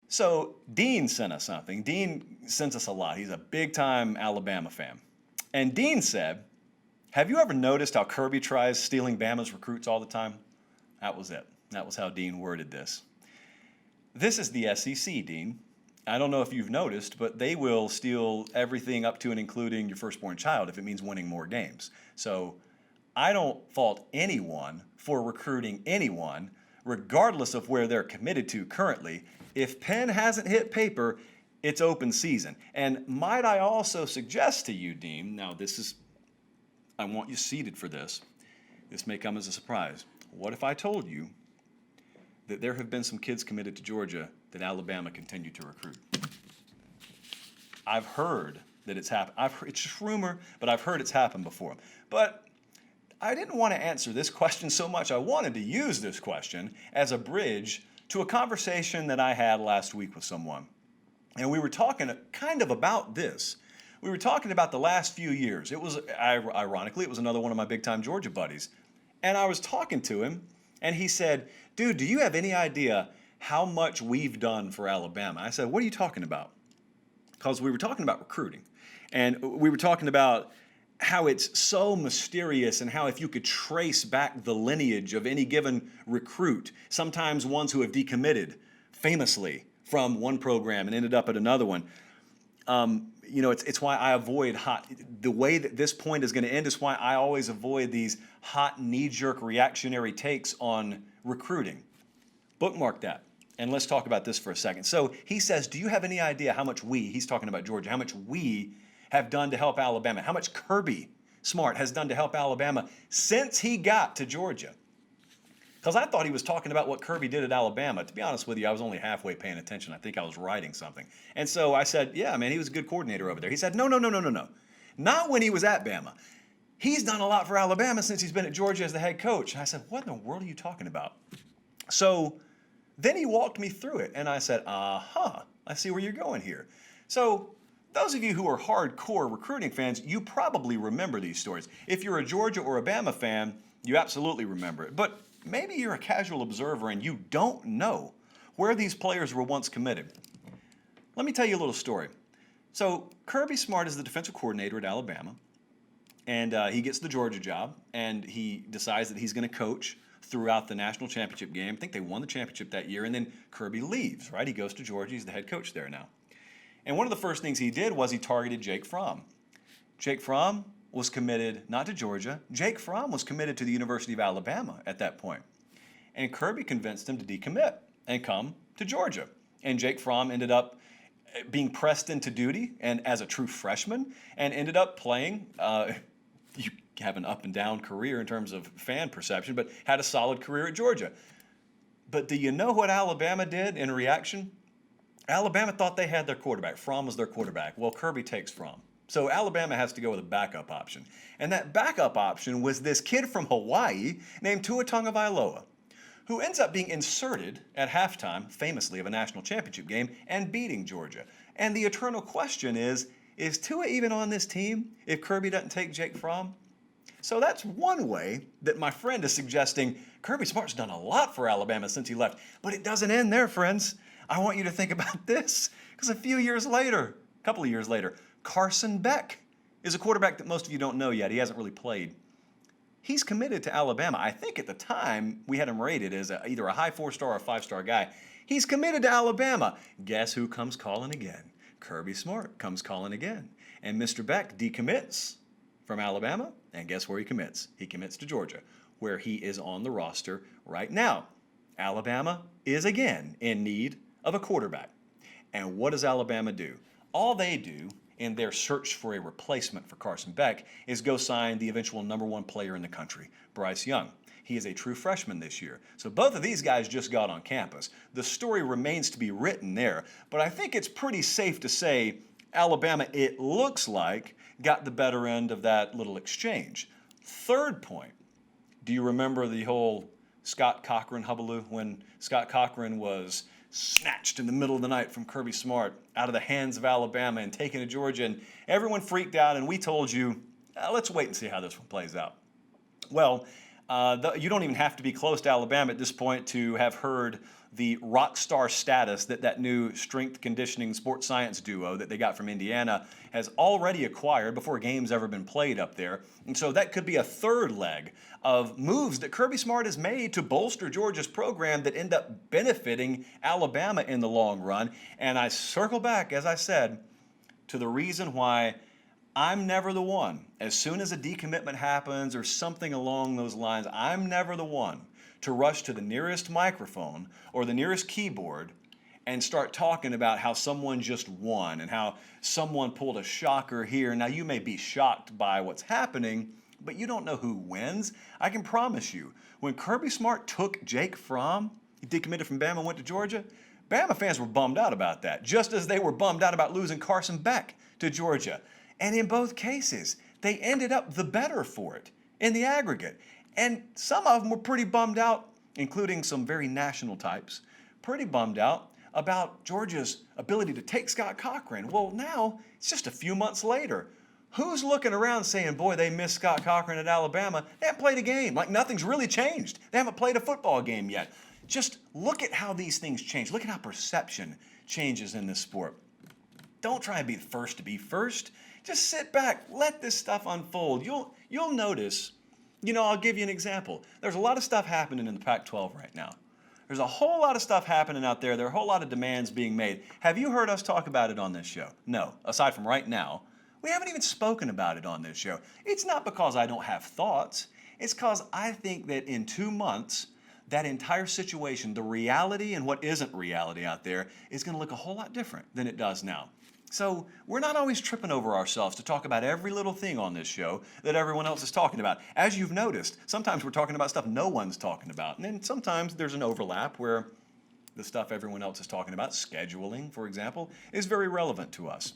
So Dean sent us something. Dean sends us a lot. He's a big-time Alabama fan. And Dean said, have you ever noticed how Kirby tries stealing Bama's recruits all the time? That was it. That was how Dean worded this. This is the SEC, Dean. I don't know if you've noticed, but they will steal everything up to and including your firstborn child if it means winning more games. So I don't fault anyone for recruiting anyone, regardless of where they're committed to currently. If pen hasn't hit paper, it's open season. And might I also suggest to you, Dean, now I want you seated for this. This may come as a surprise. What if I told you that there have been some kids committed to Georgia that Alabama continued to recruit? I've heard that it's happened. It's just rumor, but I've heard it's happened before. But I didn't want to answer this question so much. I wanted to use this question as a bridge to a conversation that I had last week with someone. And we were talking kind of about this. We were talking about the last few years. It was, ironically, it was another one of my big-time Georgia buddies. And I was talking to him, and he said, dude, do you have any idea how much we've done for Alabama? I said, what are you talking about? Because we were talking about recruiting. And we were talking about how it's so mysterious and how if you could trace back the lineage of any given recruit, sometimes ones who have decommitted famously from one program and ended up at another one. It's why I avoid the way that this point is going to end is why I always avoid these hot knee-jerk reactionary takes on recruiting. Bookmark that. And let's talk about this for a second. So he says, do you have any idea how much he's talking about Georgia, how much we have done to help Alabama, how much Kirby Smart has done to help Alabama since he got to Georgia? Because I thought he was talking about what Kirby did at Alabama. To be honest with you, I was only halfway paying attention. I think I was writing something. And so I said, yeah, man, he was a good coordinator over there. He said, no. Not when he was at Bama. He's done a lot for Alabama since he's been at Georgia as the head coach. And I said, what in the world are you talking about? So then he walked me through it. And I said, I see where you're going here. So those of you who are hardcore recruiting fans, you probably remember these stories. If you're a Georgia or a Bama fan, you absolutely remember it. But maybe you're a casual observer and you don't know where these players were once committed. Let me tell you a little story. So Kirby Smart is the defensive coordinator at Alabama, and he gets the Georgia job, and he decides that he's going to coach throughout the national championship game. I think they won the championship that year, and then Kirby leaves, right? He goes to Georgia. He's the head coach there now. And one of the first things he did was he targeted Jake Fromm. Jake Fromm was committed not to Georgia. Jake Fromm was committed to the University of Alabama at that point. And Kirby convinced him to decommit and come to Georgia. And Jake Fromm ended up being pressed into duty and as a true freshman and ended up playing. You have an up and down career in terms of fan perception, but had a solid career at Georgia. But do you know what Alabama did in reaction? Alabama thought they had their quarterback. Fromm was their quarterback. Well, Kirby takes Fromm. So Alabama has to go with a backup option. And that backup option was this kid from Hawaii named Tua Tagovailoa, who ends up being inserted at halftime, famously, of a national championship game and beating Georgia. And the eternal question is Tua even on this team if Kirby doesn't take Jake Fromm? So that's one way that my friend is suggesting Kirby Smart's done a lot for Alabama since he left. But it doesn't end there, friends. I want you to think about this, because a couple of years later, Carson Beck is a quarterback that most of you don't know yet. He hasn't really played. He's committed to Alabama. I think at the time we had him rated as either a high 4-star or a 5-star guy. He's committed to Alabama. Guess who comes calling again? Kirby Smart comes calling again. And Mr. Beck decommits from Alabama, and guess where he commits? He commits to Georgia, where he is on the roster right now. Alabama is again in need of a quarterback. And what does Alabama do? All they do in their search for a replacement for Carson Beck is go sign the eventual number one player in the country, Bryce Young. He is a true freshman this year. So both of these guys just got on campus. The story remains to be written there, but I think it's pretty safe to say Alabama, it looks like, got the better end of that little exchange. Third point, do you remember the whole Scott Cochran hullabaloo when Scott Cochran was snatched in the middle of the night from Kirby Smart out of the hands of Alabama and taken to Georgia, and everyone freaked out, and we told you, let's wait and see how this one plays out. Well, you don't even have to be close to Alabama at this point to have heard the rock star status that that new strength conditioning sports science duo that they got from Indiana has already acquired before a game's ever been played up there. And so that could be a third leg of moves that Kirby Smart has made to bolster Georgia's program that end up benefiting Alabama in the long run. And I circle back, as I said, to the reason why I'm never the one. As soon as a decommitment happens or something along those lines, I'm never the one to rush to the nearest microphone or the nearest keyboard and start talking about how someone just won and how someone pulled a shocker here. Now, you may be shocked by what's happening, but you don't know who wins. I can promise you, when Kirby Smart took Jake Fromm, he decommitted from Bama and went to Georgia, Bama fans were bummed out about that, just as they were bummed out about losing Carson Beck to Georgia. And in both cases, they ended up the better for it in the aggregate. And some of them were pretty bummed out, including some very national types, pretty bummed out about Georgia's ability to take Scott Cochran. Well, now, it's just a few months later. Who's looking around saying, boy, they missed Scott Cochran at Alabama? They haven't played a game. Like nothing's really changed. They haven't played a football game yet. Just look at how these things change. Look at how perception changes in this sport. Don't try and be the first to be first. Just sit back. Let this stuff unfold. You'll notice, I'll give you an example. There's a lot of stuff happening in the Pac-12 right now. There's a whole lot of stuff happening out there. There are a whole lot of demands being made. Have you heard us talk about it on this show? No. Aside from right now, we haven't even spoken about it on this show. It's not because I don't have thoughts. It's because I think that in 2 months, that entire situation, the reality and what isn't reality out there, is going to look a whole lot different than it does now. So we're not always tripping over ourselves to talk about every little thing on this show that everyone else is talking about. As you've noticed, sometimes we're talking about stuff no one's talking about. And then sometimes there's an overlap where the stuff everyone else is talking about, scheduling, for example, is very relevant to us.